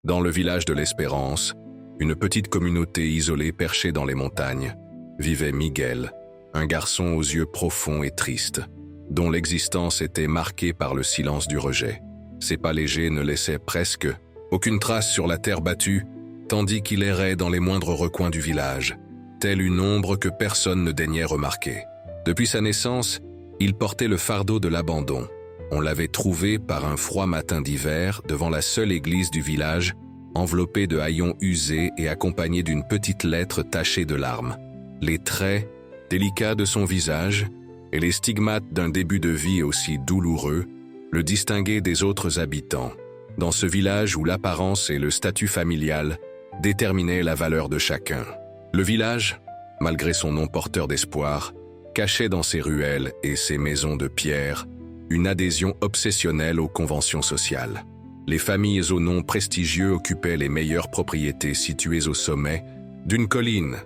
Dans le village de l'Espérance, une petite communauté isolée perchée dans les montagnes, vivait Miguel, un garçon aux yeux profonds et tristes, dont l'existence était marquée par le silence du rejet. Ses pas légers ne laissaient presque aucune trace sur la terre battue, tandis qu'il errait dans les moindres recoins du village, telle une ombre que personne ne daignait remarquer. Depuis sa naissance, il portait le fardeau de l'abandon. On l'avait trouvé par un froid matin d'hiver devant la seule église du village, enveloppé de haillons usés et accompagné d'une petite lettre tachée de larmes. Les traits délicats de son visage et les stigmates d'un début de vie aussi douloureux le distinguaient des autres habitants, dans ce village où l'apparence et le statut familial déterminaient la valeur de chacun. Le village, malgré son nom porteur d'espoir, cachait dans ses ruelles et ses maisons de pierre une adhésion obsessionnelle aux conventions sociales. Les familles aux noms prestigieux occupaient les meilleures propriétés situées au sommet d'une colline,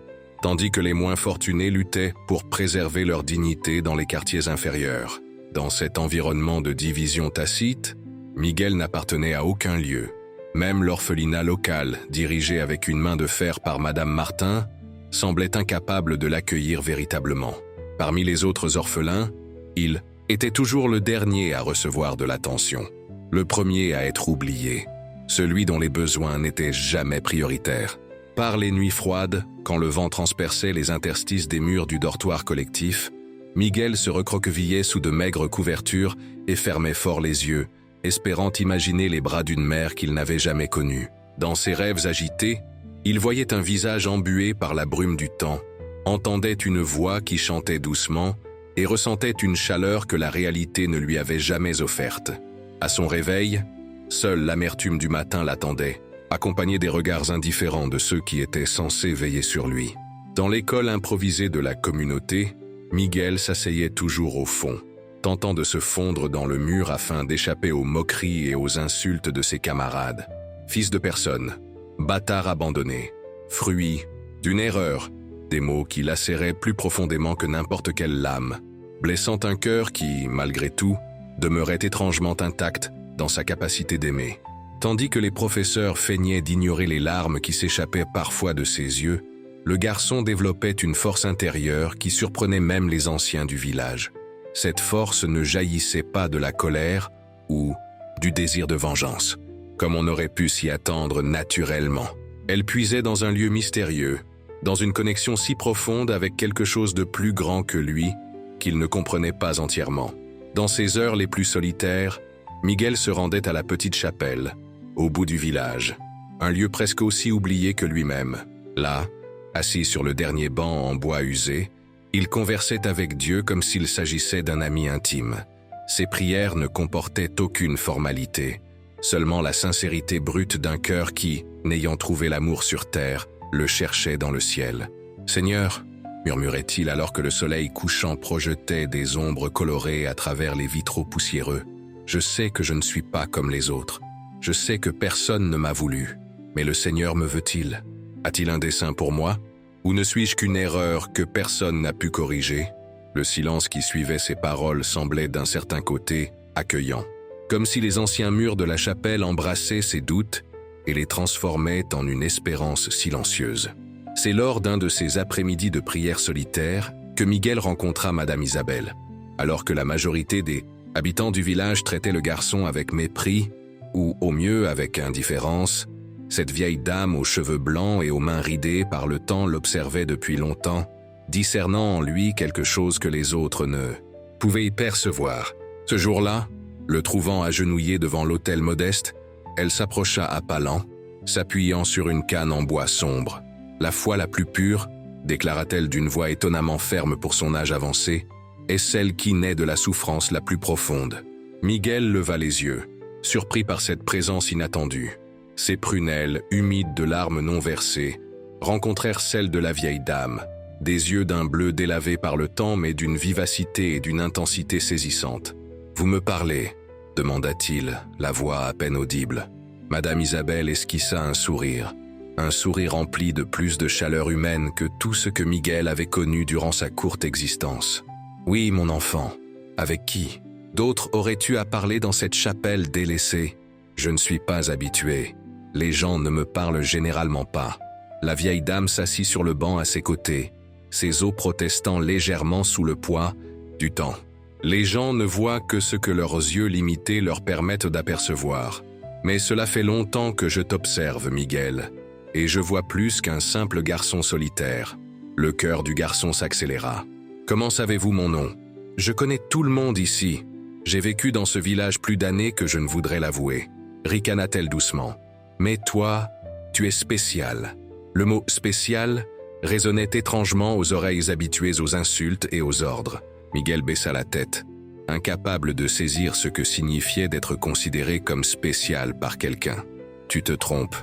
tandis que les moins fortunés luttaient pour préserver leur dignité dans les quartiers inférieurs. Dans cet environnement de division tacite, Miguel n'appartenait à aucun lieu. Même l'orphelinat local, dirigé avec une main de fer par Madame Martin, semblait incapable de l'accueillir véritablement. Parmi les autres orphelins, il était toujours le dernier à recevoir de l'attention, le premier à être oublié, celui dont les besoins n'étaient jamais prioritaires. Par les nuits froides, quand le vent transperçait les interstices des murs du dortoir collectif, Miguel se recroquevillait sous de maigres couvertures et fermait fort les yeux, espérant imaginer les bras d'une mère qu'il n'avait jamais connue. Dans ses rêves agités, il voyait un visage embué par la brume du temps, entendait une voix qui chantait doucement et ressentait une chaleur que la réalité ne lui avait jamais offerte. À son réveil, seule l'amertume du matin l'attendait, accompagnée des regards indifférents de ceux qui étaient censés veiller sur lui. Dans l'école improvisée de la communauté, Miguel s'asseyait toujours au fond, tentant de se fondre dans le mur afin d'échapper aux moqueries et aux insultes de ses camarades. Fils de personne, bâtard abandonné, fruit d'une erreur, des mots qui lacéraient plus profondément que n'importe quelle lame, blessant un cœur qui, malgré tout, demeurait étrangement intact dans sa capacité d'aimer. Tandis que les professeurs feignaient d'ignorer les larmes qui s'échappaient parfois de ses yeux, le garçon développait une force intérieure qui surprenait même les anciens du village. Cette force ne jaillissait pas de la colère ou du désir de vengeance, comme on aurait pu s'y attendre naturellement. Elle puisait dans un lieu mystérieux, dans une connexion si profonde avec quelque chose de plus grand que lui, qu'il ne comprenait pas entièrement. Dans ses heures les plus solitaires, Miguel se rendait à la petite chapelle, au bout du village, un lieu presque aussi oublié que lui-même. Là, assis sur le dernier banc en bois usé, il conversait avec Dieu comme s'il s'agissait d'un ami intime. Ses prières ne comportaient aucune formalité, seulement la sincérité brute d'un cœur qui, n'ayant trouvé l'amour sur terre, le cherchait dans le ciel. « Seigneur » murmurait-il alors que le soleil couchant projetait des ombres colorées à travers les vitraux poussiéreux. « Je sais que je ne suis pas comme les autres. Je sais que personne ne m'a voulu. Mais le Seigneur me veut-il? A-t-il un dessein pour moi? Ou ne suis-je qu'une erreur que personne n'a pu corriger ?» Le silence qui suivait ces paroles semblait d'un certain côté accueillant, comme si les anciens murs de la chapelle embrassaient ses doutes et les transformaient en une espérance silencieuse. C'est lors d'un de ces après-midi de prière solitaire que Miguel rencontra Madame Isabelle. Alors que la majorité des habitants du village traitaient le garçon avec mépris, ou au mieux avec indifférence, cette vieille dame aux cheveux blancs et aux mains ridées par le temps l'observait depuis longtemps, discernant en lui quelque chose que les autres ne pouvaient y percevoir. Ce jour-là, le trouvant agenouillé devant l'autel modeste, elle s'approcha à pas lents, s'appuyant sur une canne en bois sombre. « La foi la plus pure, déclara-t-elle d'une voix étonnamment ferme pour son âge avancé, est celle qui naît de la souffrance la plus profonde. » Miguel leva les yeux, surpris par cette présence inattendue. Ses prunelles, humides de larmes non versées, rencontrèrent celles de la vieille dame, des yeux d'un bleu délavé par le temps mais d'une vivacité et d'une intensité saisissantes. « Vous me parlez ?» demanda-t-il, la voix à peine audible. Madame Isabelle esquissa un sourire rempli de plus de chaleur humaine que tout ce que Miguel avait connu durant sa courte existence. « Oui, mon enfant. Avec qui? D'autres auraient eu à parler dans cette chapelle délaissée. Je ne suis pas habitué. Les gens ne me parlent généralement pas. La vieille dame s'assit sur le banc à ses côtés, ses os protestant légèrement sous le poids du temps. Les gens ne voient que ce que leurs yeux limités leur permettent d'apercevoir. Mais cela fait longtemps que je t'observe, Miguel, et je vois plus qu'un simple garçon solitaire. Le cœur du garçon s'accéléra. Comment savez-vous mon nom? Je connais tout le monde ici. J'ai vécu dans ce village plus d'années que je ne voudrais l'avouer. Ricana-t-elle doucement. Mais toi, tu es spécial. Le mot « spécial » résonnait étrangement aux oreilles habituées aux insultes et aux ordres. Miguel baissa la tête, incapable de saisir ce que signifiait d'être considéré comme spécial par quelqu'un. « Tu te trompes, »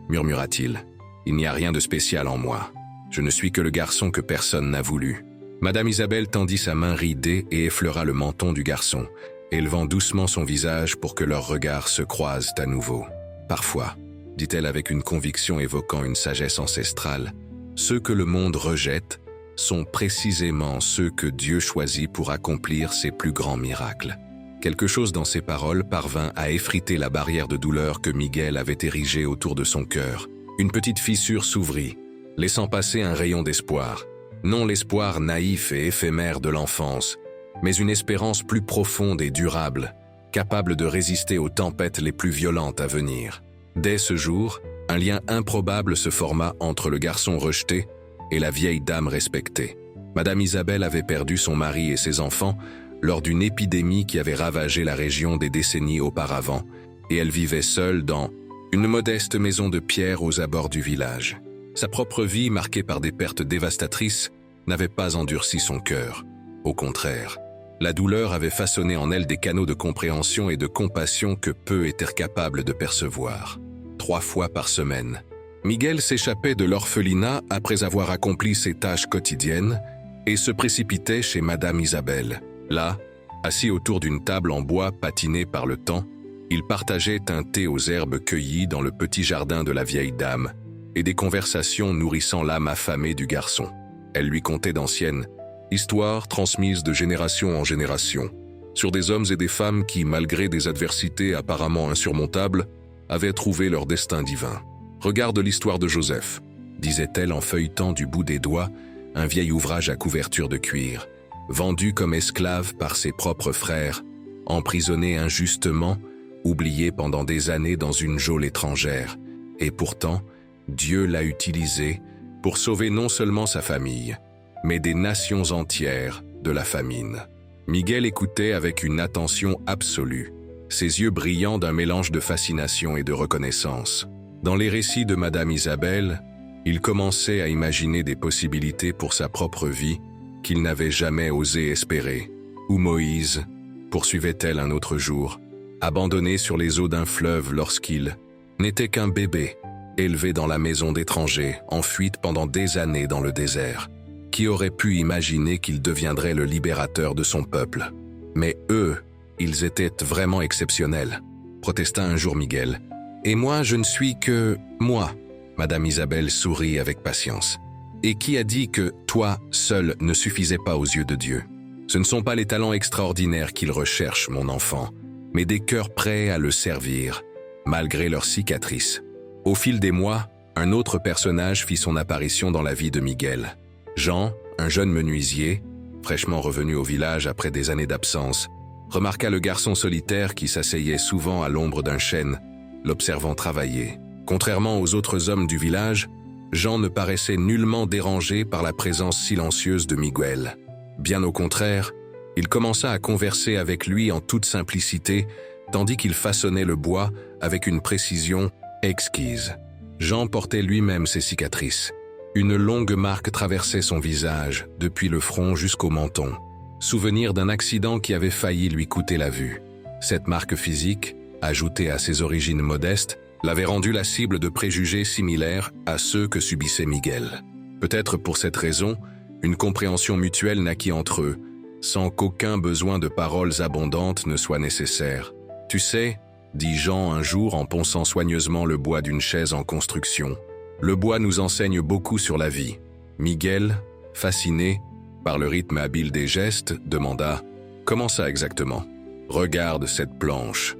murmura-t-il. « Il n'y a rien de spécial en moi. Je ne suis que le garçon que personne n'a voulu. » Madame Isabelle tendit sa main ridée et effleura le menton du garçon, élevant doucement son visage pour que leurs regards se croisent à nouveau. « Parfois, » dit-elle avec une conviction évoquant une sagesse ancestrale, « ceux que le monde rejette sont précisément ceux que Dieu choisit pour accomplir ses plus grands miracles. » Quelque chose dans ces paroles parvint à effriter la barrière de douleur que Miguel avait érigée autour de son cœur. Une petite fissure s'ouvrit, laissant passer un rayon d'espoir. Non l'espoir naïf et éphémère de l'enfance, mais une espérance plus profonde et durable, capable de résister aux tempêtes les plus violentes à venir. Dès ce jour, un lien improbable se forma entre le garçon rejeté et la vieille dame respectée. Madame Isabelle avait perdu son mari et ses enfants lors d'une épidémie qui avait ravagé la région des décennies auparavant, et elle vivait seule dans une modeste maison de pierre aux abords du village. Sa propre vie, marquée par des pertes dévastatrices, n'avait pas endurci son cœur. Au contraire, la douleur avait façonné en elle des canaux de compréhension et de compassion que peu étaient capables de percevoir. 3 fois par semaine, Miguel s'échappait de l'orphelinat après avoir accompli ses tâches quotidiennes et se précipitait chez Madame Isabelle. Là, assis autour d'une table en bois patinée par le temps, il partageait un thé aux herbes cueillies dans le petit jardin de la vieille dame et des conversations nourrissant l'âme affamée du garçon. Elle lui contait d'anciennes histoires transmises de génération en génération, sur des hommes et des femmes qui, malgré des adversités apparemment insurmontables, avaient trouvé leur destin divin. « Regarde l'histoire de Joseph », disait-elle en feuilletant du bout des doigts un vieil ouvrage à couverture de cuir, vendu comme esclave par ses propres frères, emprisonné injustement, oublié pendant des années dans une geôle étrangère. Et pourtant, Dieu l'a utilisé pour sauver non seulement sa famille, mais des nations entières de la famine. Miguel écoutait avec une attention absolue, ses yeux brillants d'un mélange de fascination et de reconnaissance. Dans les récits de Madame Isabelle, il commençait à imaginer des possibilités pour sa propre vie qu'il n'avait jamais osé espérer. Ou Moïse, poursuivait-elle un autre jour, abandonné sur les eaux d'un fleuve lorsqu'il n'était qu'un bébé, élevé dans la maison d'étrangers, en fuite pendant des années dans le désert. Qui aurait pu imaginer qu'il deviendrait le libérateur de son peuple? Mais eux, ils étaient vraiment exceptionnels, protesta un jour Miguel. Et moi, je ne suis que moi. Madame Isabelle sourit avec patience. Et qui a dit que toi seul ne suffisait pas aux yeux de Dieu? Ce ne sont pas les talents extraordinaires qu'il recherche, mon enfant, mais des cœurs prêts à le servir, malgré leurs cicatrices. Au fil des mois, un autre personnage fit son apparition dans la vie de Miguel. Jean, un jeune menuisier, fraîchement revenu au village après des années d'absence, remarqua le garçon solitaire qui s'asseyait souvent à l'ombre d'un chêne, l'observant travailler. Contrairement aux autres hommes du village, Jean ne paraissait nullement dérangé par la présence silencieuse de Miguel. Bien au contraire, il commença à converser avec lui en toute simplicité, tandis qu'il façonnait le bois avec une précision exquise. Jean portait lui-même ses cicatrices. Une longue marque traversait son visage, depuis le front jusqu'au menton, souvenir d'un accident qui avait failli lui coûter la vue. Cette marque physique, ajoutée à ses origines modestes, l'avait rendu la cible de préjugés similaires à ceux que subissait Miguel. Peut-être pour cette raison, une compréhension mutuelle naquit entre eux, sans qu'aucun besoin de paroles abondantes ne soit nécessaire. « Tu sais, » dit Jean un jour en ponçant soigneusement le bois d'une chaise en construction, « le bois nous enseigne beaucoup sur la vie. » Miguel, fasciné par le rythme habile des gestes, demanda « Comment ça exactement ?»« Regarde cette planche. »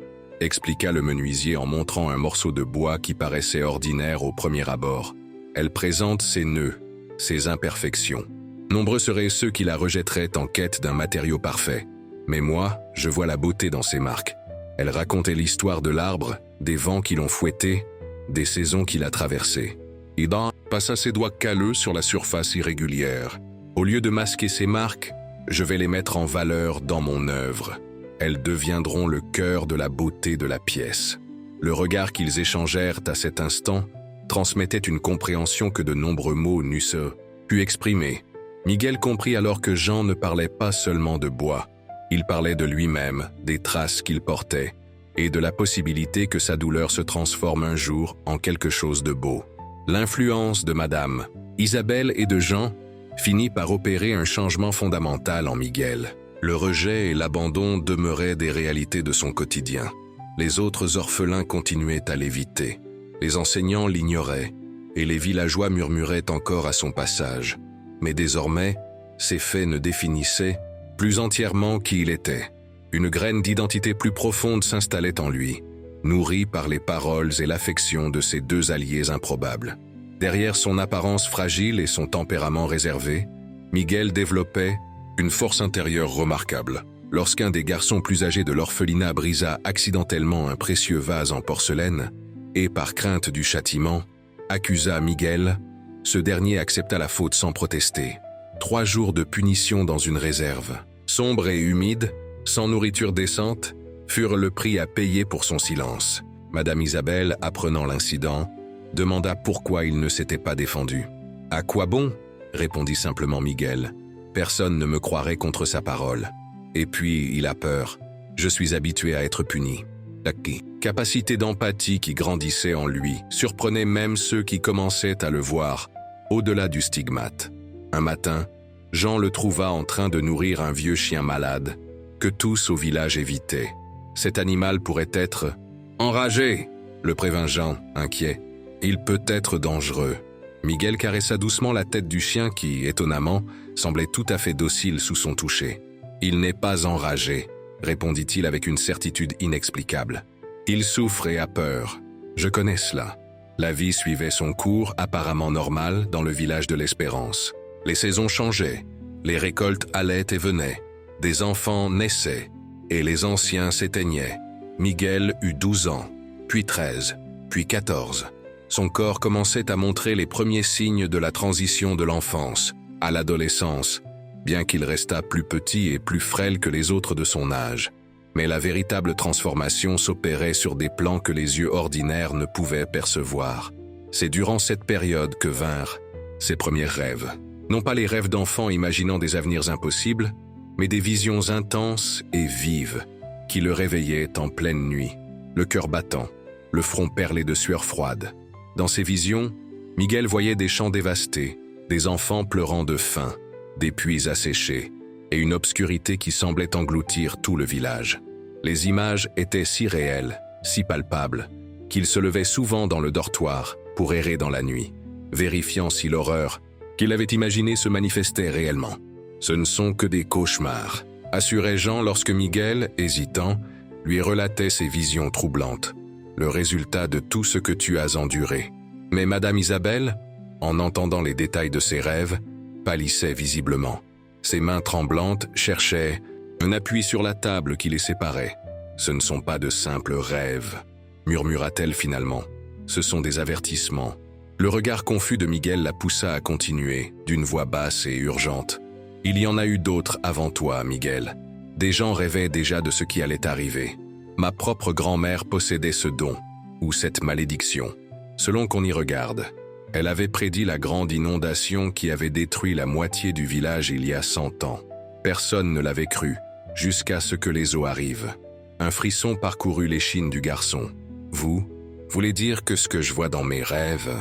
expliqua le menuisier en montrant un morceau de bois qui paraissait ordinaire au premier abord. Elle présente ses nœuds, ses imperfections. Nombreux seraient ceux qui la rejetteraient en quête d'un matériau parfait. Mais moi, je vois la beauté dans ces marques. Elle racontait l'histoire de l'arbre, des vents qui l'ont fouetté, des saisons qu'il a traversées. Ida passa ses doigts calleux sur la surface irrégulière. Au lieu de masquer ces marques, je vais les mettre en valeur dans mon œuvre. Elles deviendront le cœur de la beauté de la pièce. Le regard qu'ils échangèrent à cet instant transmettait une compréhension que de nombreux mots n'eussent pu exprimer. Miguel comprit alors que Jean ne parlait pas seulement de bois. Il parlait de lui-même, des traces qu'il portait, et de la possibilité que sa douleur se transforme un jour en quelque chose de beau. L'influence de Madame Isabelle et de Jean finit par opérer un changement fondamental en Miguel. Le rejet et l'abandon demeuraient des réalités de son quotidien. Les autres orphelins continuaient à l'éviter. Les enseignants l'ignoraient, et les villageois murmuraient encore à son passage. Mais désormais, ces faits ne définissaient plus entièrement qui il était. Une graine d'identité plus profonde s'installait en lui, nourrie par les paroles et l'affection de ses deux alliés improbables. Derrière son apparence fragile et son tempérament réservé, Miguel développait une force intérieure remarquable. Lorsqu'un des garçons plus âgés de l'orphelinat brisa accidentellement un précieux vase en porcelaine, et par crainte du châtiment, accusa Miguel, ce dernier accepta la faute sans protester. 3 jours de punition dans une réserve, sombre et humide, sans nourriture décente, furent le prix à payer pour son silence. Madame Isabelle, apprenant l'incident, demanda pourquoi il ne s'était pas défendu. « À quoi bon ?» répondit simplement Miguel. « Personne ne me croirait contre sa parole. Et puis, il a peur. Je suis habitué à être puni. » La capacité d'empathie qui grandissait en lui surprenait même ceux qui commençaient à le voir, au-delà du stigmate. Un matin, Jean le trouva en train de nourrir un vieux chien malade, que tous au village évitaient. Cet animal pourrait être enragé, le prévint Jean, inquiet. Il peut être dangereux. Miguel caressa doucement la tête du chien qui, étonnamment, semblait tout à fait docile sous son toucher. Il n'est pas enragé, répondit-il avec une certitude inexplicable. Il souffre et a peur. Je connais cela. La vie suivait son cours apparemment normal dans le village de l'Espérance. Les saisons changeaient, les récoltes allaient et venaient, des enfants naissaient, et les anciens s'éteignaient. Miguel eut 12 ans, puis 13, puis 14. Son corps commençait à montrer les premiers signes de la transition de l'enfance à l'adolescence, bien qu'il restât plus petit et plus frêle que les autres de son âge. Mais la véritable transformation s'opérait sur des plans que les yeux ordinaires ne pouvaient percevoir. C'est durant cette période que vinrent ses premiers rêves. Non pas les rêves d'enfants imaginant des avenirs impossibles, mais des visions intenses et vives qui le réveillaient en pleine nuit, le cœur battant, le front perlé de sueur froide. Dans ces visions, Miguel voyait des champs dévastés, des enfants pleurant de faim, des puits asséchés, et une obscurité qui semblait engloutir tout le village. Les images étaient si réelles, si palpables, qu'il se levait souvent dans le dortoir pour errer dans la nuit, vérifiant si l'horreur qu'il avait imaginée se manifestait réellement. Ce ne sont que des cauchemars, assurait Jean lorsque Miguel, hésitant, lui relatait ses visions troublantes, le résultat de tout ce que tu as enduré. Mais Madame Isabelle, en entendant les détails de ses rêves, pâlissait visiblement. Ses mains tremblantes cherchaient un appui sur la table qui les séparait. « Ce ne sont pas de simples rêves », murmura-t-elle finalement. « Ce sont des avertissements. » Le regard confus de Miguel la poussa à continuer, d'une voix basse et urgente. « Il y en a eu d'autres avant toi, Miguel. Des gens rêvaient déjà de ce qui allait arriver. Ma propre grand-mère possédait ce don, ou cette malédiction, selon qu'on y regarde. Elle avait prédit la grande inondation qui avait détruit la moitié du village il y a 100 ans. Personne ne l'avait cru, jusqu'à ce que les eaux arrivent. Un frisson parcourut l'échine du garçon. « Vous voulez dire que ce que je vois dans mes rêves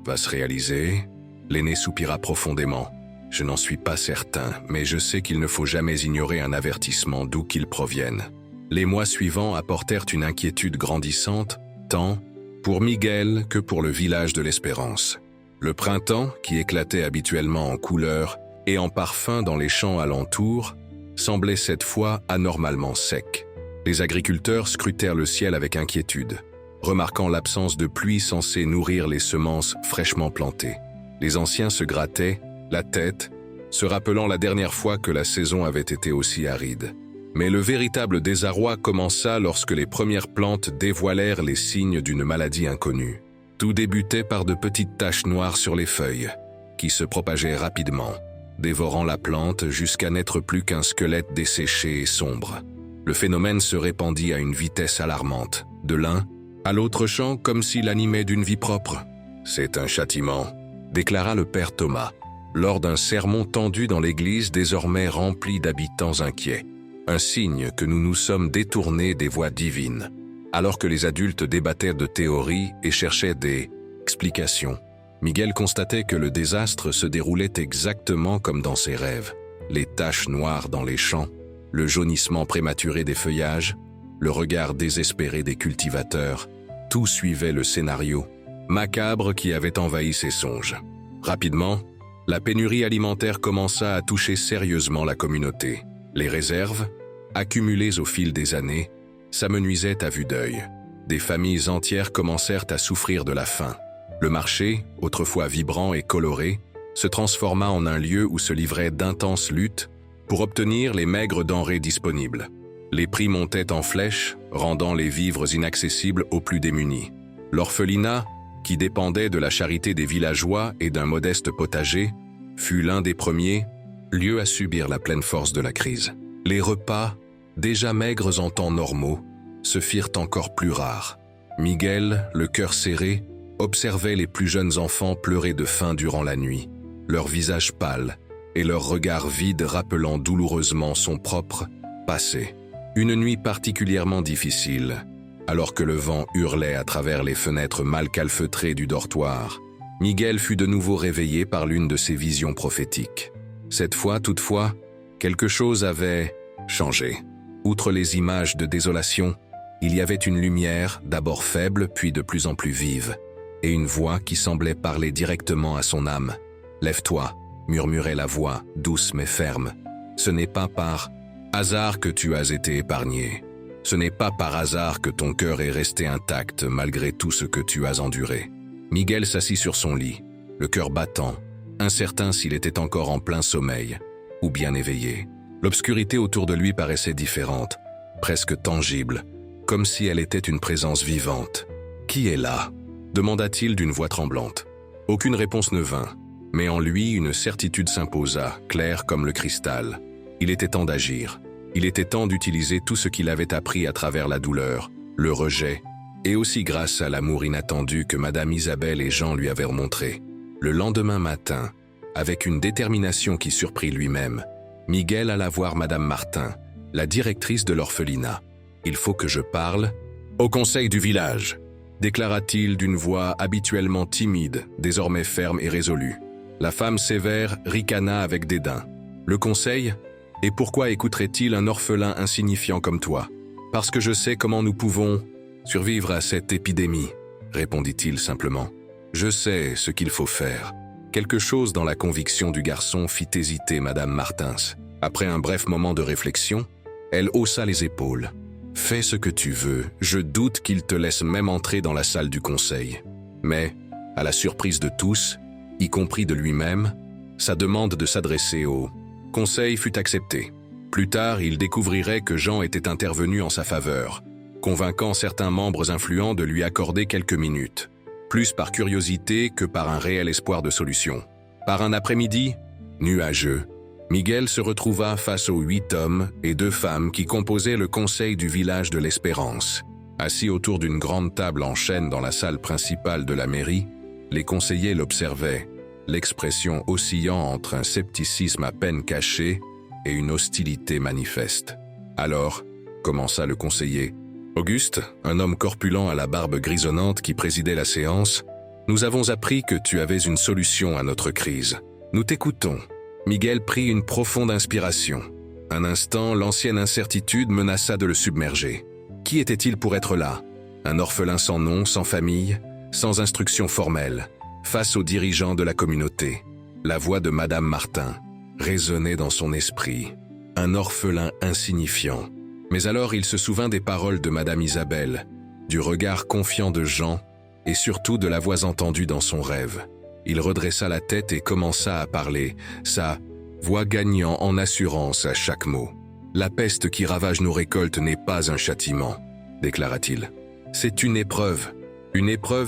va se réaliser ?» L'aîné soupira profondément. « Je n'en suis pas certain, mais je sais qu'il ne faut jamais ignorer un avertissement d'où qu'il provienne. » Les mois suivants apportèrent une inquiétude grandissante, tant pour Miguel que pour le village de l'Espérance. Le printemps, qui éclatait habituellement en couleurs et en parfums dans les champs alentours, semblait cette fois anormalement sec. Les agriculteurs scrutèrent le ciel avec inquiétude, remarquant l'absence de pluie censée nourrir les semences fraîchement plantées. Les anciens se grattaient la tête, se rappelant la dernière fois que la saison avait été aussi aride. Mais le véritable désarroi commença lorsque les premières plantes dévoilèrent les signes d'une maladie inconnue. Tout débutait par de petites taches noires sur les feuilles, qui se propageaient rapidement, dévorant la plante jusqu'à n'être plus qu'un squelette desséché et sombre. Le phénomène se répandit à une vitesse alarmante, de l'un à l'autre champ comme s'il animait d'une vie propre. « C'est un châtiment », déclara le père Thomas, lors d'un sermon tendu dans l'église désormais remplie d'habitants inquiets. Un signe que nous nous sommes détournés des voies divines. Alors que les adultes débattaient de théories et cherchaient des explications, Miguel constatait que le désastre se déroulait exactement comme dans ses rêves. Les taches noires dans les champs, le jaunissement prématuré des feuillages, le regard désespéré des cultivateurs, tout suivait le scénario macabre qui avait envahi ses songes. Rapidement, la pénurie alimentaire commença à toucher sérieusement la communauté. Les réserves, accumulées au fil des années, s'amenuisaient à vue d'œil. Des familles entières commencèrent à souffrir de la faim. Le marché, autrefois vibrant et coloré, se transforma en un lieu où se livraient d'intenses luttes pour obtenir les maigres denrées disponibles. Les prix montaient en flèche, rendant les vivres inaccessibles aux plus démunis. L'orphelinat, qui dépendait de la charité des villageois et d'un modeste potager, fut l'un des premiers lieux à subir la pleine force de la crise. Les repas, déjà maigres en temps normaux, se firent encore plus rares. Miguel, le cœur serré, observait les plus jeunes enfants pleurer de faim durant la nuit, leurs visages pâles et leurs regards vides rappelant douloureusement son propre passé. Une nuit particulièrement difficile, alors que le vent hurlait à travers les fenêtres mal calfeutrées du dortoir. Miguel fut de nouveau réveillé par l'une de ses visions prophétiques. Cette fois, toutefois, quelque chose avait changé. Outre les images de désolation, il y avait une lumière, d'abord faible puis de plus en plus vive, et une voix qui semblait parler directement à son âme. « Lève-toi », murmurait la voix, douce mais ferme. « Ce n'est pas par hasard que tu as été épargné. Ce n'est pas par hasard que ton cœur est resté intact malgré tout ce que tu as enduré. » Miguel s'assit sur son lit, le cœur battant, incertain s'il était encore en plein sommeil ou bien éveillé. L'obscurité autour de lui paraissait différente, presque tangible, comme si elle était une présence vivante. « Qui est là ?» demanda-t-il d'une voix tremblante. Aucune réponse ne vint, mais en lui une certitude s'imposa, claire comme le cristal. Il était temps d'agir. Il était temps d'utiliser tout ce qu'il avait appris à travers la douleur, le rejet, et aussi grâce à l'amour inattendu que Madame Isabelle et Jean lui avaient montré. Le lendemain matin, avec une détermination qui surprit lui-même, Miguel alla voir Madame Martin, la directrice de l'orphelinat. « Il faut que je parle au conseil du village », déclara-t-il d'une voix habituellement timide, désormais ferme et résolue. La femme sévère ricana avec dédain. « Le conseil ? Et pourquoi écouterait-il un orphelin insignifiant comme toi ? Parce que je sais comment nous pouvons survivre à cette épidémie, répondit-il simplement. Je sais ce qu'il faut faire. Quelque chose dans la conviction du garçon fit hésiter Madame Martins. Après un bref moment de réflexion, elle haussa les épaules. Fais ce que tu veux, je doute qu'il te laisse même entrer dans la salle du conseil. Mais, à la surprise de tous, y compris de lui-même, sa demande de s'adresser au conseil fut acceptée. Plus tard, il découvrirait que Jean était intervenu en sa faveur, convainquant certains membres influents de lui accorder quelques minutes, plus par curiosité que par un réel espoir de solution. Par un après-midi nuageux, Miguel se retrouva face aux 8 hommes et 2 femmes qui composaient le conseil du village de l'Espérance. Assis autour d'une grande table en chêne dans la salle principale de la mairie, les conseillers l'observaient, l'expression oscillant entre un scepticisme à peine caché et une hostilité manifeste. Alors, commença le conseiller, « Auguste, un homme corpulent à la barbe grisonnante qui présidait la séance, nous avons appris que tu avais une solution à notre crise. Nous t'écoutons. » Miguel prit une profonde inspiration. Un instant, l'ancienne incertitude menaça de le submerger. Qui était-il pour être là? Un orphelin sans nom, sans famille, sans instruction formelle, face aux dirigeants de la communauté. La voix de Madame Martin résonnait dans son esprit. Un orphelin insignifiant, Mais alors il se souvint des paroles de Madame Isabelle, du regard confiant de Jean, et surtout de la voix entendue dans son rêve. Il redressa la tête et commença à parler, sa voix gagnant en assurance à chaque mot. « La peste qui ravage nos récoltes n'est pas un châtiment, déclara-t-il. C'est une épreuve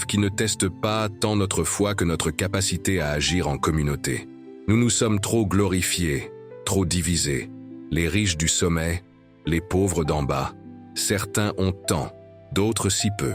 qui ne teste pas tant notre foi que notre capacité à agir en communauté. Nous nous sommes trop glorifiés, trop divisés, les riches du sommet, les pauvres d'en bas. Certains ont tant, d'autres si peu. »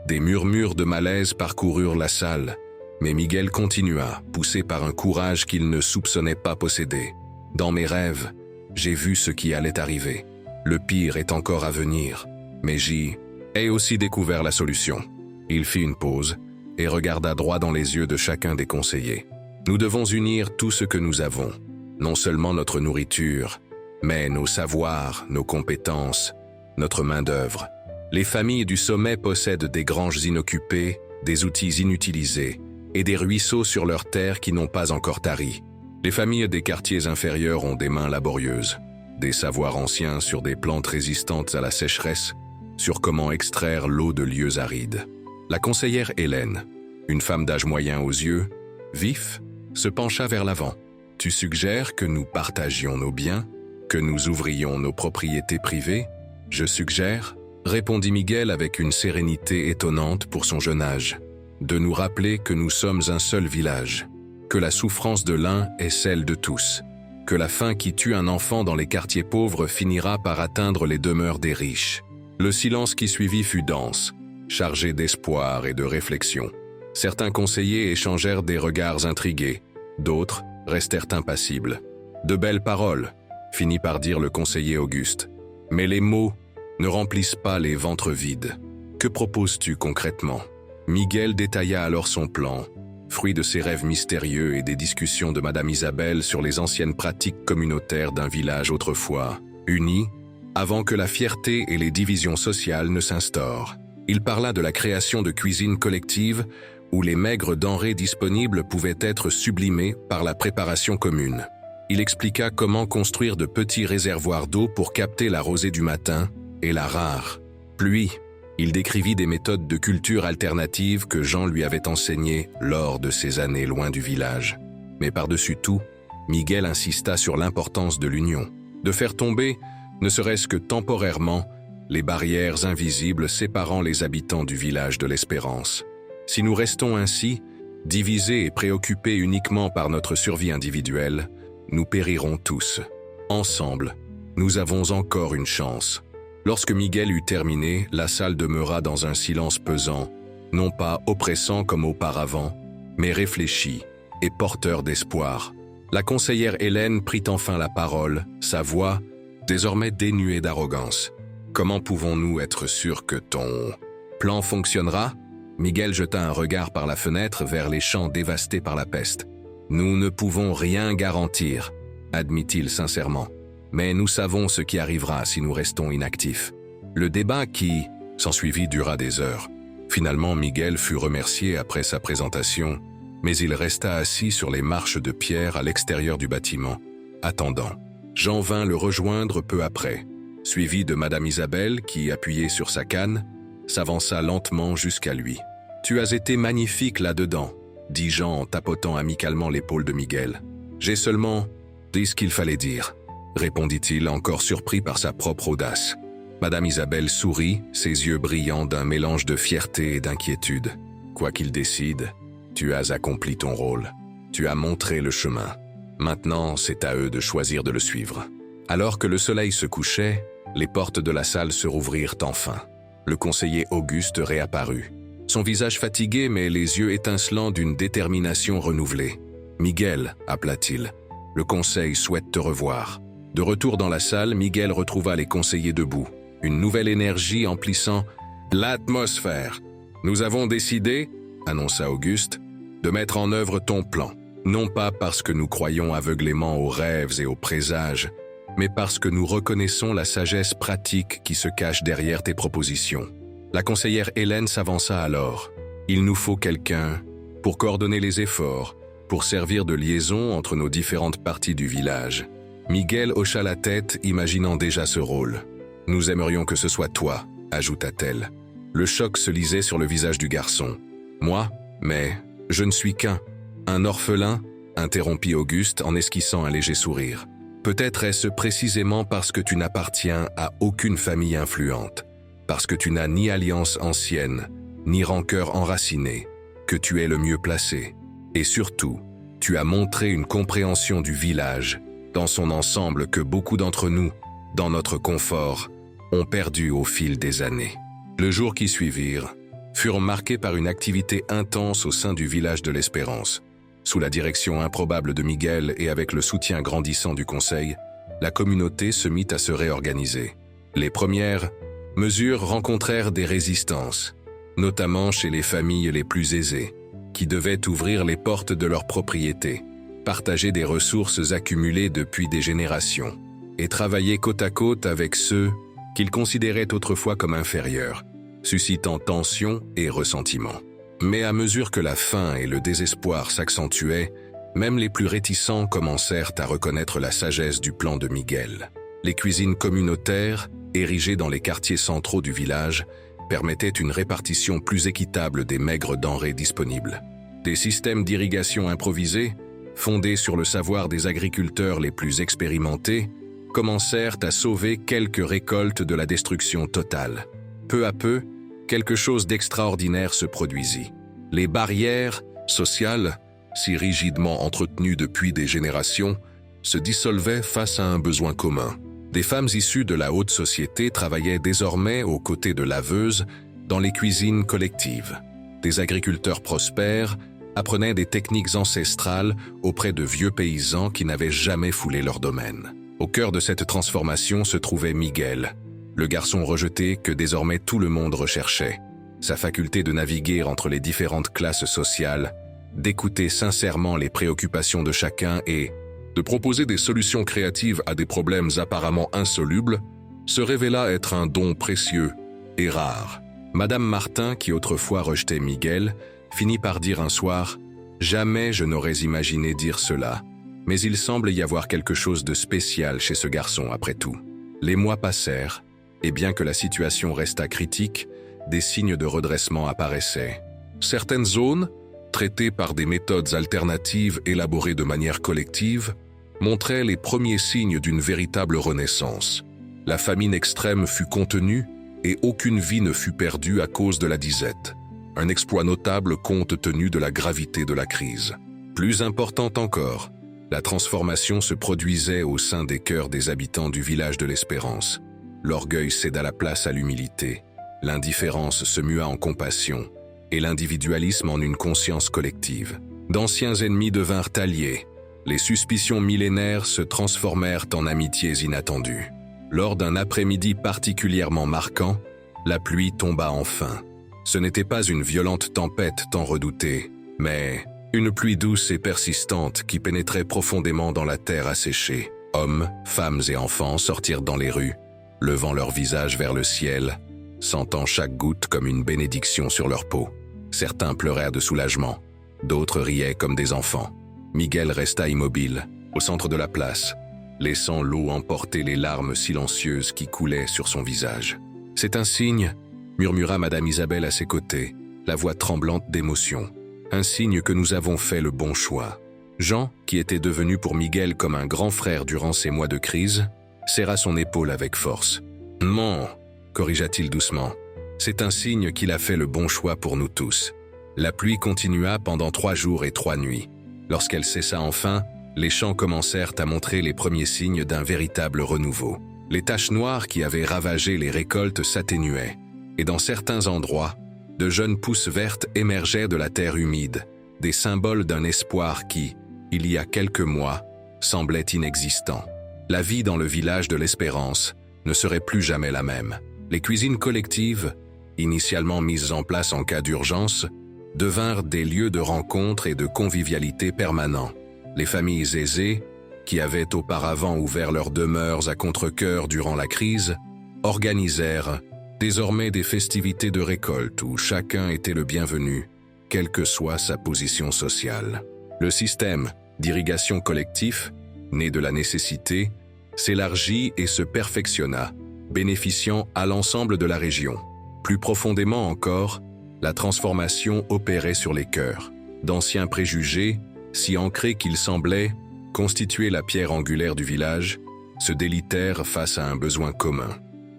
Des murmures de malaise parcoururent la salle, mais Miguel continua, poussé par un courage qu'il ne soupçonnait pas posséder. « Dans mes rêves, j'ai vu ce qui allait arriver. Le pire est encore à venir, mais j'y ai aussi découvert la solution. » Il fit une pause et regarda droit dans les yeux de chacun des conseillers. « Nous devons unir tout ce que nous avons, non seulement notre nourriture, mais nos savoirs, nos compétences, notre main-d'œuvre. Les familles du sommet possèdent des granges inoccupées, des outils inutilisés et des ruisseaux sur leurs terres qui n'ont pas encore tari. Les familles des quartiers inférieurs ont des mains laborieuses, des savoirs anciens sur des plantes résistantes à la sécheresse, sur comment extraire l'eau de lieux arides. » La conseillère Hélène, une femme d'âge moyen aux yeux vifs, se pencha vers l'avant. « Tu suggères que nous partagions nos biens, que nous ouvrions nos propriétés privées ? Je suggère, répondit Miguel avec une sérénité étonnante pour son jeune âge, de nous rappeler que nous sommes un seul village, que la souffrance de l'un est celle de tous, que la faim qui tue un enfant dans les quartiers pauvres finira par atteindre les demeures des riches. » Le silence qui suivit fut dense, chargé d'espoir et de réflexion. Certains conseillers échangèrent des regards intrigués, d'autres restèrent impassibles. « De belles paroles », finit par dire le conseiller Auguste, « mais les mots ne remplissent pas les ventres vides. Que proposes-tu concrètement ?» Miguel détailla alors son plan, fruit de ses rêves mystérieux et des discussions de Madame Isabelle sur les anciennes pratiques communautaires d'un village autrefois uni, avant que la fierté et les divisions sociales ne s'instaurent. Il parla de la création de cuisines collectives où les maigres denrées disponibles pouvaient être sublimées par la préparation commune. Il expliqua comment construire de petits réservoirs d'eau pour capter la rosée du matin et la rare pluie. Il décrivit des méthodes de culture alternatives que Jean lui avait enseignées lors de ses années loin du village. Mais par-dessus tout, Miguel insista sur l'importance de l'union, de faire tomber, ne serait-ce que temporairement, les barrières invisibles séparant les habitants du village de l'Espérance. Si nous restons ainsi, divisés et préoccupés uniquement par notre survie individuelle, nous périrons tous. Ensemble, nous avons encore une chance. Lorsque Miguel eut terminé, la salle demeura dans un silence pesant, non pas oppressant comme auparavant, mais réfléchi et porteur d'espoir. La conseillère Hélène prit enfin la parole, sa voix, désormais dénuée d'arrogance. « Comment pouvons-nous être sûrs que ton plan fonctionnera ?» Miguel jeta un regard par la fenêtre vers les champs dévastés par la peste. « Nous ne pouvons rien garantir, » admit-il sincèrement. « Mais nous savons ce qui arrivera si nous restons inactifs. » Le débat qui s'ensuivit dura des heures. Finalement, Miguel fut remercié après sa présentation, mais il resta assis sur les marches de pierre à l'extérieur du bâtiment, attendant. Jean vint le rejoindre peu après, suivi de Madame Isabelle qui, appuyée sur sa canne, s'avança lentement jusqu'à lui. « Tu as été magnifique là-dedans, » dit Jean en tapotant amicalement l'épaule de Miguel. « J'ai seulement dit ce qu'il fallait dire, » répondit-il, encore surpris par sa propre audace. Madame Isabelle sourit, ses yeux brillants d'un mélange de fierté et d'inquiétude. « Quoi qu'il décide, tu as accompli ton rôle. Tu as montré le chemin. Maintenant, c'est à eux de choisir de le suivre. » Alors que le soleil se couchait, les portes de la salle se rouvrirent enfin. Le conseiller Auguste réapparut. Son visage fatigué, mais les yeux étincelants d'une détermination renouvelée. « Miguel, » appela-t-il, « le conseil souhaite te revoir. » De retour dans la salle, Miguel retrouva les conseillers debout, une nouvelle énergie emplissant l'atmosphère. « Nous avons décidé, » annonça Auguste, « de mettre en œuvre ton plan. Non pas parce que nous croyons aveuglément aux rêves et aux présages, mais parce que nous reconnaissons la sagesse pratique qui se cache derrière tes propositions. » La conseillère Hélène s'avança alors. « Il nous faut quelqu'un pour coordonner les efforts, pour servir de liaison entre nos différentes parties du village. » Miguel hocha la tête, imaginant déjà ce rôle. « Nous aimerions que ce soit toi », ajouta-t-elle. Le choc se lisait sur le visage du garçon. « Moi? Mais je ne suis qu'un. Un orphelin ?» interrompit Auguste en esquissant un léger sourire. « Peut-être est-ce précisément parce que tu n'appartiens à aucune famille influente, parce que tu n'as ni alliance ancienne, ni rancœur enracinée, que tu es le mieux placé. Et surtout, tu as montré une compréhension du village, dans son ensemble que beaucoup d'entre nous, dans notre confort, ont perdu au fil des années. » Les jours qui suivirent furent marqués par une activité intense au sein du village de l'Espérance. Sous la direction improbable de Miguel et avec le soutien grandissant du conseil, la communauté se mit à se réorganiser. Les premières mesures rencontrèrent des résistances, notamment chez les familles les plus aisées, qui devaient ouvrir les portes de leurs propriétés, partager des ressources accumulées depuis des générations, et travailler côte à côte avec ceux qu'ils considéraient autrefois comme inférieurs, suscitant tensions et ressentiments. Mais à mesure que la faim et le désespoir s'accentuaient, même les plus réticents commencèrent à reconnaître la sagesse du plan de Miguel. Les cuisines communautaires, érigées dans les quartiers centraux du village, permettaient une répartition plus équitable des maigres denrées disponibles. Des systèmes d'irrigation improvisés, fondés sur le savoir des agriculteurs les plus expérimentés, commencèrent à sauver quelques récoltes de la destruction totale. Peu à peu, quelque chose d'extraordinaire se produisit. Les barrières sociales, si rigidement entretenues depuis des générations, se dissolvaient face à un besoin commun. Des femmes issues de la haute société travaillaient désormais aux côtés de laveuses dans les cuisines collectives. Des agriculteurs prospères apprenaient des techniques ancestrales auprès de vieux paysans qui n'avaient jamais foulé leur domaine. Au cœur de cette transformation se trouvait Miguel, le garçon rejeté que désormais tout le monde recherchait. Sa faculté de naviguer entre les différentes classes sociales, d'écouter sincèrement les préoccupations de chacun et de proposer des solutions créatives à des problèmes apparemment insolubles, se révéla être un don précieux et rare. Madame Martin, qui autrefois rejetait Miguel, finit par dire un soir « Jamais je n'aurais imaginé dire cela, mais il semble y avoir quelque chose de spécial chez ce garçon après tout. » Les mois passèrent, et bien que la situation restât critique, des signes de redressement apparaissaient. Certaines zones, traitées par des méthodes alternatives élaborées de manière collective, montraient les premiers signes d'une véritable renaissance. La famine extrême fut contenue et aucune vie ne fut perdue à cause de la disette. Un exploit notable compte tenu de la gravité de la crise. Plus important encore, la transformation se produisait au sein des cœurs des habitants du village de l'Espérance. L'orgueil céda la place à l'humilité, l'indifférence se mua en compassion, et l'individualisme en une conscience collective. D'anciens ennemis devinrent alliés, les suspicions millénaires se transformèrent en amitiés inattendues. Lors d'un après-midi particulièrement marquant, la pluie tomba enfin. Ce n'était pas une violente tempête tant redoutée, mais une pluie douce et persistante qui pénétrait profondément dans la terre asséchée. Hommes, femmes et enfants sortirent dans les rues, levant leurs visages vers le ciel, sentant chaque goutte comme une bénédiction sur leur peau. Certains pleurèrent de soulagement, d'autres riaient comme des enfants. Miguel resta immobile, au centre de la place, laissant l'eau emporter les larmes silencieuses qui coulaient sur son visage. « C'est un signe », murmura Madame Isabelle à ses côtés, la voix tremblante d'émotion. « Un signe que nous avons fait le bon choix. » Jean, qui était devenu pour Miguel comme un grand frère durant ces mois de crise, serra son épaule avec force. « Non », corrigea-t-il doucement, « c'est un signe qu'il a fait le bon choix pour nous tous. » La pluie continua pendant 3 jours et 3 nuits. Lorsqu'elle cessa enfin, les champs commencèrent à montrer les premiers signes d'un véritable renouveau. Les taches noires qui avaient ravagé les récoltes s'atténuaient, et dans certains endroits, de jeunes pousses vertes émergeaient de la terre humide, des symboles d'un espoir qui, il y a quelques mois, semblait inexistant. La vie dans le village de l'Espérance ne serait plus jamais la même. Les cuisines collectives, initialement mises en place en cas d'urgence, devinrent des lieux de rencontre et de convivialité permanents. Les familles aisées, qui avaient auparavant ouvert leurs demeures à contre-cœur durant la crise, organisèrent désormais des festivités de récolte où chacun était le bienvenu, quelle que soit sa position sociale. Le système d'irrigation collectif, né de la nécessité, s'élargit et se perfectionna, bénéficiant à l'ensemble de la région. Plus profondément encore, la transformation opérait sur les cœurs. D'anciens préjugés, si ancrés qu'ils semblaient constituer la pierre angulaire du village, se délitèrent face à un besoin commun.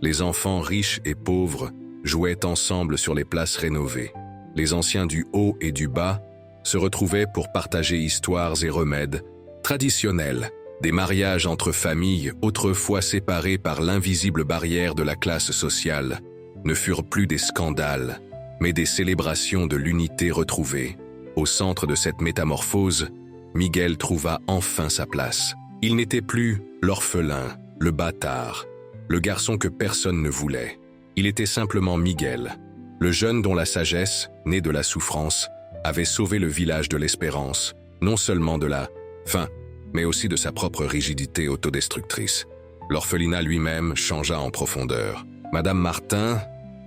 Les enfants riches et pauvres jouaient ensemble sur les places rénovées. Les anciens du haut et du bas se retrouvaient pour partager histoires et remèdes traditionnels. Des mariages entre familles, autrefois séparées par l'invisible barrière de la classe sociale, ne furent plus des scandales, mais des célébrations de l'unité retrouvée. Au centre de cette métamorphose, Miguel trouva enfin sa place. Il n'était plus l'orphelin, le bâtard, le garçon que personne ne voulait. Il était simplement Miguel, le jeune dont la sagesse, née de la souffrance, avait sauvé le village de l'espérance, non seulement de la faim, mais aussi de sa propre rigidité autodestructrice. L'orphelinat lui-même changea en profondeur. Madame Martin,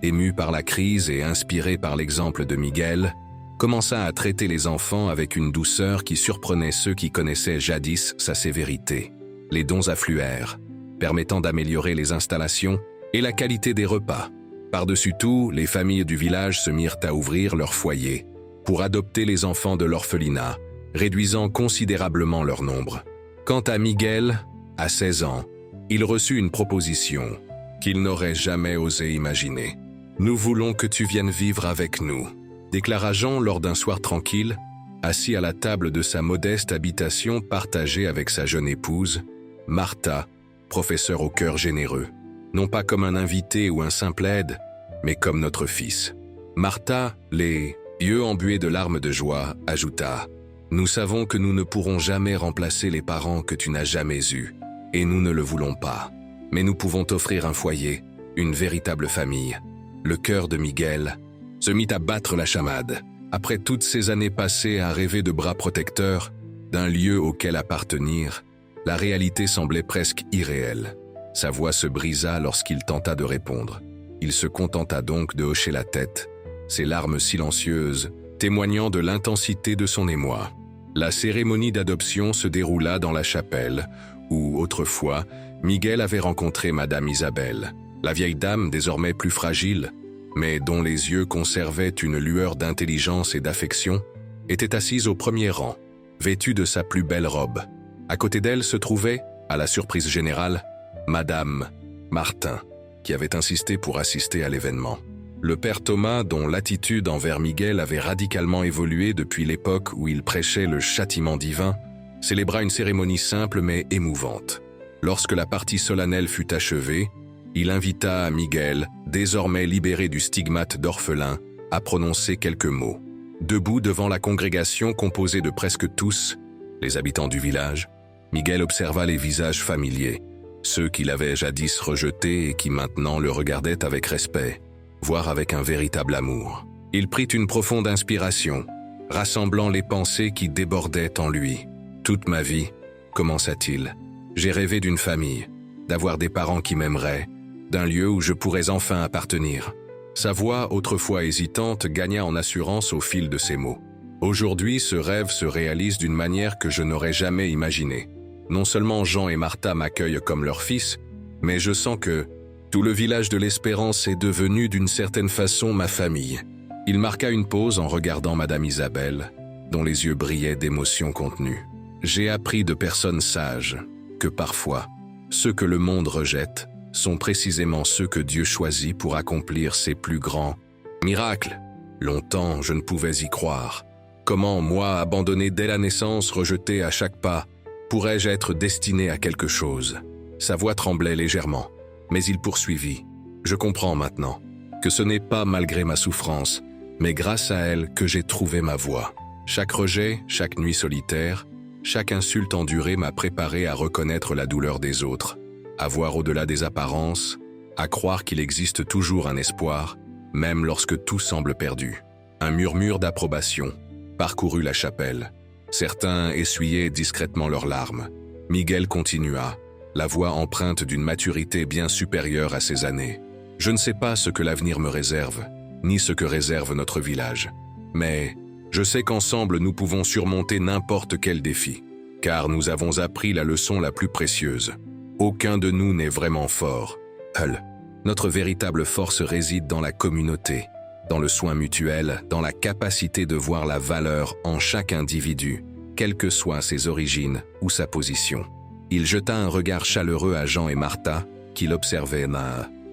émue par la crise et inspirée par l'exemple de Miguel, commença à traiter les enfants avec une douceur qui surprenait ceux qui connaissaient jadis sa sévérité. Les dons affluèrent, permettant d'améliorer les installations et la qualité des repas. Par-dessus tout, les familles du village se mirent à ouvrir leurs foyers pour adopter les enfants de l'orphelinat, réduisant considérablement leur nombre. Quant à Miguel, à 16 ans, il reçut une proposition qu'il n'aurait jamais osé imaginer. « Nous voulons que tu viennes vivre avec nous », déclara Jean lors d'un soir tranquille, assis à la table de sa modeste habitation partagée avec sa jeune épouse, Martha, professeure au cœur généreux. Non pas comme un invité ou un simple aide, mais comme notre fils. Martha, les yeux embués de larmes de joie, ajouta « Nous savons que nous ne pourrons jamais remplacer les parents que tu n'as jamais eus, et nous ne le voulons pas. Mais nous pouvons t'offrir un foyer, une véritable famille. » Le cœur de Miguel se mit à battre la chamade. Après toutes ces années passées à rêver de bras protecteurs, d'un lieu auquel appartenir, la réalité semblait presque irréelle. Sa voix se brisa lorsqu'il tenta de répondre. Il se contenta donc de hocher la tête, ses larmes silencieuses témoignant de l'intensité de son émoi. La cérémonie d'adoption se déroula dans la chapelle, où, autrefois, Miguel avait rencontré Madame Isabelle. La vieille dame, désormais plus fragile, mais dont les yeux conservaient une lueur d'intelligence et d'affection, était assise au premier rang, vêtue de sa plus belle robe. À côté d'elle se trouvait, à la surprise générale, Madame Martin, qui avait insisté pour assister à l'événement. Le père Thomas, dont l'attitude envers Miguel avait radicalement évolué depuis l'époque où il prêchait le châtiment divin, célébra une cérémonie simple mais émouvante. Lorsque la partie solennelle fut achevée, il invita Miguel, désormais libéré du stigmate d'orphelin, à prononcer quelques mots. Debout devant la congrégation composée de presque tous les habitants du village, Miguel observa les visages familiers, ceux qu'il avait jadis rejetés et qui maintenant le regardaient avec respect, voire avec un véritable amour. Il prit une profonde inspiration, rassemblant les pensées qui débordaient en lui. « Toute ma vie, commença-t-il, j'ai rêvé d'une famille, d'avoir des parents qui m'aimeraient, d'un lieu où je pourrais enfin appartenir. » Sa voix, autrefois hésitante, gagna en assurance au fil de ses mots. Aujourd'hui, ce rêve se réalise d'une manière que je n'aurais jamais imaginée. Non seulement Jean et Martha m'accueillent comme leur fils, mais je sens que tout le village de l'Espérance est devenu d'une certaine façon ma famille. Il marqua une pause en regardant Madame Isabelle, dont les yeux brillaient d'émotions contenues. J'ai appris de personnes sages que parfois, ceux que le monde rejette sont précisément ceux que Dieu choisit pour accomplir ses plus grands miracles. Longtemps, je ne pouvais y croire. Comment, moi, abandonné dès la naissance, rejeté à chaque pas, pourrais-je être destiné à quelque chose? Sa voix tremblait légèrement, mais il poursuivit. Je comprends maintenant que ce n'est pas malgré ma souffrance, mais grâce à elle que j'ai trouvé ma voie. Chaque rejet, chaque nuit solitaire, chaque insulte endurée m'a préparé à reconnaître la douleur des autres, à voir au-delà des apparences, à croire qu'il existe toujours un espoir, même lorsque tout semble perdu. Un murmure d'approbation parcourut la chapelle. Certains essuyaient discrètement leurs larmes. Miguel continua, la voix empreinte d'une maturité bien supérieure à ses années. Je ne sais pas ce que l'avenir me réserve, ni ce que réserve notre village. Mais je sais qu'ensemble nous pouvons surmonter n'importe quel défi, car nous avons appris la leçon la plus précieuse. Aucun de nous n'est vraiment fort, seul. Notre véritable force réside dans la communauté, dans le soin mutuel, dans la capacité de voir la valeur en chaque individu, quelles que soient ses origines ou sa position. Il jeta un regard chaleureux à Jean et Martha, qui l'observaient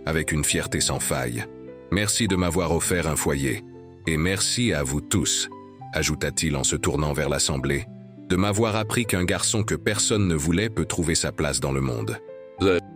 avec une fierté sans faille. « Merci de m'avoir offert un foyer, et merci à vous tous, ajouta-t-il en se tournant vers l'assemblée, de m'avoir appris qu'un garçon que personne ne voulait peut trouver sa place dans le monde. »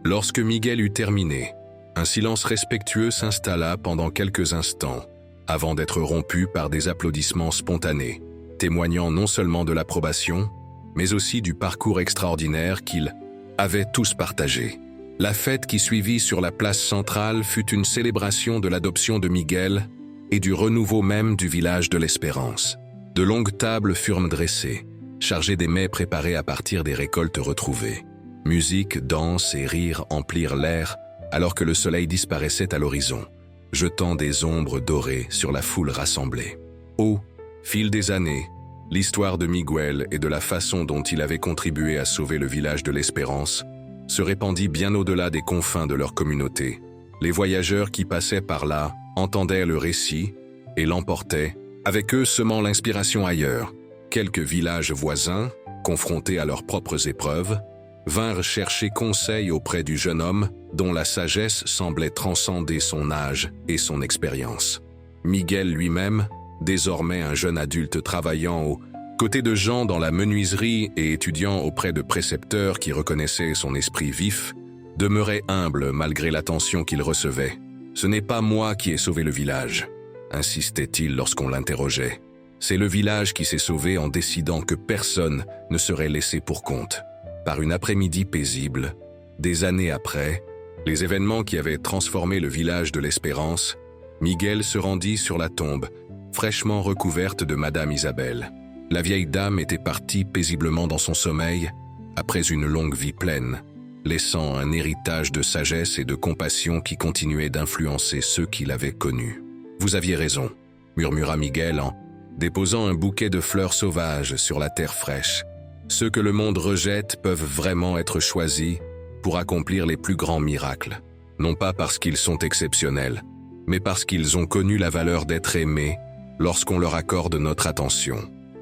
Lorsque Miguel eut terminé, un silence respectueux s'installa pendant quelques instants, avant d'être rompu par des applaudissements spontanés, témoignant non seulement de l'approbation, mais aussi du parcours extraordinaire qu'ils avaient tous partagé. La fête qui suivit sur la place centrale fut une célébration de l'adoption de Miguel et du renouveau même du village de l'Espérance. De longues tables furent dressées, chargées des mets préparés à partir des récoltes retrouvées. Musique, danse et rires emplirent l'air alors que le soleil disparaissait à l'horizon, jetant des ombres dorées sur la foule rassemblée. Au fil des années, l'histoire de Miguel et de la façon dont il avait contribué à sauver le village de l'Espérance se répandit bien au-delà des confins de leur communauté. Les voyageurs qui passaient par là entendaient le récit et l'emportaient, avec eux semant l'inspiration ailleurs. Quelques villages voisins, confrontés à leurs propres épreuves, vinrent chercher conseil auprès du jeune homme dont la sagesse semblait transcender son âge et son expérience. Miguel lui-même, désormais un jeune adulte travaillant aux côtés de Jean dans la menuiserie et étudiant auprès de précepteurs qui reconnaissaient son esprit vif, demeurait humble malgré l'attention qu'il recevait. « Ce n'est pas moi qui ai sauvé le village », insistait-il lorsqu'on l'interrogeait. « C'est le village qui s'est sauvé en décidant que personne ne serait laissé pour compte. » Par une après-midi paisible, des années après, les événements qui avaient transformé le village de l'Espérance, Miguel se rendit sur la tombe, fraîchement recouverte de Madame Isabelle. La vieille dame était partie paisiblement dans son sommeil, après une longue vie pleine, laissant un héritage de sagesse et de compassion qui continuait d'influencer ceux qui l'avaient connue. « Vous aviez raison », murmura Miguel en déposant un bouquet de fleurs sauvages sur la terre fraîche. « Ceux que le monde rejette peuvent vraiment être choisis pour accomplir les plus grands miracles, non pas parce qu'ils sont exceptionnels, mais parce qu'ils ont connu la valeur d'être aimés lorsqu'on leur accorde notre attention. »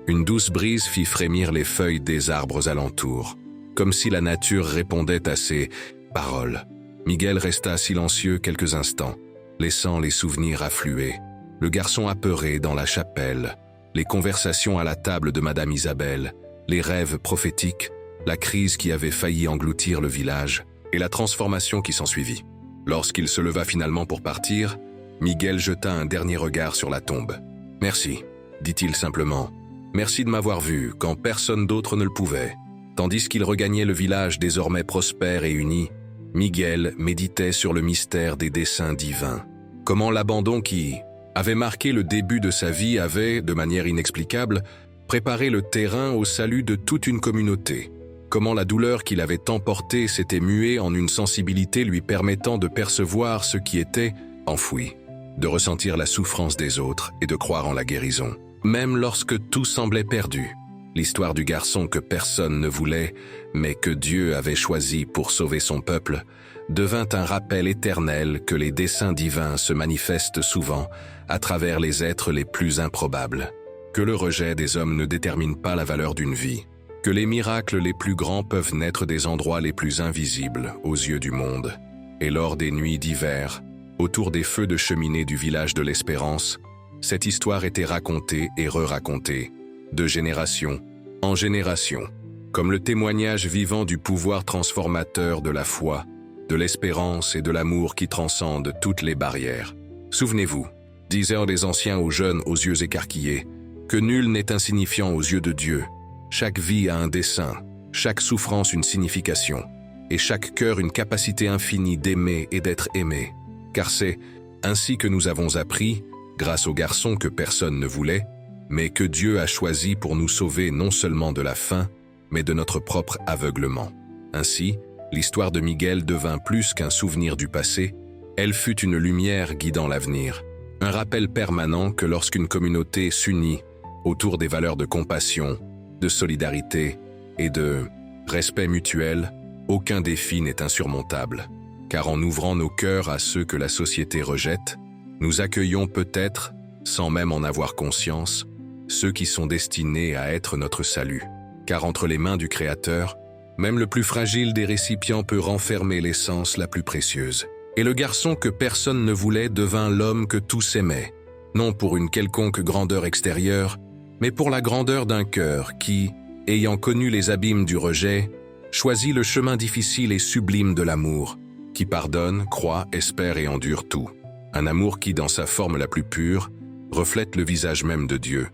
Une douce brise fit frémir les feuilles des arbres alentours, comme si la nature répondait à ces paroles. Miguel resta silencieux quelques instants, laissant les souvenirs affluer. Le garçon apeuré dans la chapelle, les conversations à la table de Madame Isabelle, les rêves prophétiques, la crise qui avait failli engloutir le village et la transformation qui s'ensuivit. Lorsqu'il se leva finalement pour partir, Miguel jeta un dernier regard sur la tombe. « Merci », dit-il simplement. « Merci de m'avoir vu quand personne d'autre ne le pouvait. » Tandis qu'il regagnait le village désormais prospère et uni, Miguel méditait sur le mystère des desseins divins. Comment l'abandon qui avait marqué le début de sa vie avait, de manière inexplicable, préparé le terrain au salut de toute une communauté. Comment la douleur qu'il avait emportée s'était muée en une sensibilité lui permettant de percevoir ce qui était enfoui, de ressentir la souffrance des autres et de croire en la guérison. Même lorsque tout semblait perdu, l'histoire du garçon que personne ne voulait, mais que Dieu avait choisi pour sauver son peuple, devint un rappel éternel que les desseins divins se manifestent souvent à travers les êtres les plus improbables, que le rejet des hommes ne détermine pas la valeur d'une vie, que les miracles les plus grands peuvent naître des endroits les plus invisibles aux yeux du monde. Et lors des nuits d'hiver, autour des feux de cheminée du village de l'Espérance, cette histoire était racontée et re-racontée, de génération en génération, comme le témoignage vivant du pouvoir transformateur de la foi, de l'espérance et de l'amour qui transcendent toutes les barrières. Souvenez-vous, disaient les anciens aux jeunes aux yeux écarquillés, que nul n'est insignifiant aux yeux de Dieu. Chaque vie a un dessein, chaque souffrance une signification, et chaque cœur une capacité infinie d'aimer et d'être aimé. Car c'est ainsi que nous avons appris, grâce au garçon que personne ne voulait, mais que Dieu a choisi pour nous sauver non seulement de la faim, mais de notre propre aveuglement. Ainsi, l'histoire de Miguel devint plus qu'un souvenir du passé, elle fut une lumière guidant l'avenir, un rappel permanent que lorsqu'une communauté s'unit autour des valeurs de compassion, de solidarité et de respect mutuel, aucun défi n'est insurmontable. car en ouvrant nos cœurs à ceux que la société rejette, nous accueillons peut-être, sans même en avoir conscience, ceux qui sont destinés à être notre salut. Car entre les mains du Créateur, même le plus fragile des récipients peut renfermer l'essence la plus précieuse. Et le garçon que personne ne voulait devint l'homme que tous aimaient, non pour une quelconque grandeur extérieure, mais pour la grandeur d'un cœur qui, ayant connu les abîmes du rejet, choisit le chemin difficile et sublime de l'amour, qui pardonne, croit, espère et endure tout. Un amour qui, dans sa forme la plus pure, reflète le visage même de Dieu,